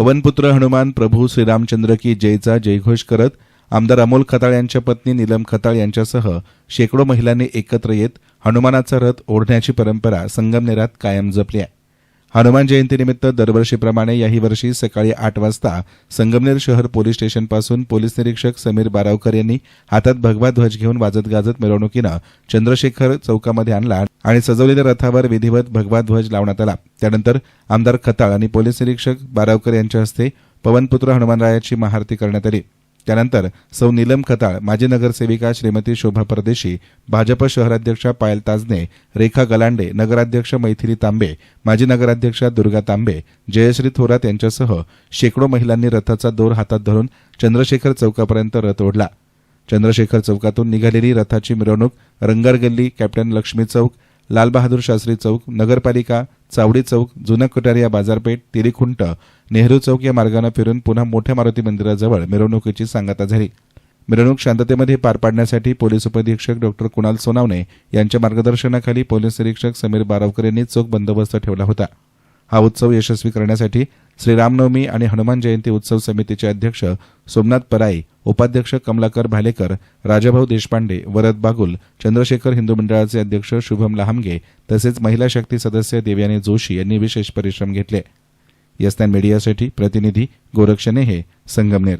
पवनपुत्र हनुमान प्रभू श्रीरामचंद्र की जयचा जयघोष करत आमदार अमोल खताळ यांच्या पत्नी नीलम खताळ यांच्यासह शेकडो महिलांनी एकत्र येत हनुमानाचा रथ ओढण्याची परंपरा संगमनेरात कायम जपली आहे. हनुमान जयंतीनिमित्त दरवर्षीप्रमाणे याही वर्षी सकाळी 8 वाजता संगमनेर शहर पोलीस स्टेशनपासून पोलीस निरीक्षक समीर बारावकर यांनी हातात भगवा ध्वज घेऊन वाजत गाजत मिरवणुकीनं चंद्रशेखर चौकामध्ये आणला आणि सजवलेल्या रथावर विधिवत भगवा ध्वज लावण्यात आला. त्यानंतर आमदार खताळ आणि पोलीस निरीक्षक बारावकर यांच्या हस्ते पवनपुत्र हनुमानरायाची महाआरती करण्यात आली. त्यानंतर सौ नीलम खताळ, माजी नगरसेविका श्रीमती शोभा परदेशी, भाजप शहराध्यक्षा पायल ताजने, रेखा गलांडे, नगराध्यक्ष मैथिली तांबे, माजी नगराध्यक्षा दुर्गा तांबे, जयश्री थोरात यांच्यासह शेकडो महिलांनी रथाचा दोर हातात धरून चंद्रशेखर चौकापर्यंत रथ ओढला. चंद्रशेखर चौकातून निघालेली रथाची मिरवणूक रंगार गल्ली, कॅप्टन लक्ष्मी चौक, लालबहादूर शास्त्री चौक, नगरपालिका, चावडी चौक, जुना कटारिया बाजारपेठ, तिरीखुंट, नेहरू चौक या मार्गाने फिरून पुन्हा मोठ्या मारुती मंदिराजवळ मिरवणुकीची सांगता झाली. मिरवणूक शांततेमध्ये पार पाडण्यासाठी पोलीस उपअधीक्षक डॉ कुणाल सोनावणे यांच्या मार्गदर्शनाखाली पोलीस निरीक्षक समीर बारावकर यांनी चोख बंदोबस्त ठेवला होता. हा उत्सव यशस्वी करण्यासाठी श्रीरामनवमी आणि हनुमान जयंती उत्सव समितीचे अध्यक्ष सोमनाथ पराई, उपाध्यक्ष कमलाकर भालेकर, राजाभाऊ देशपांडे, वरद बागुल, चंद्रशेखर हिंदू मंडळाचे अध्यक्ष शुभम लहामगे तसेच महिला शक्ती सदस्य देवयानी जोशी यांनी विशेष परिश्रम घेतले. यस9 मीडियासाठी प्रतिनिधी गोरक्षणे हे संगमनेर.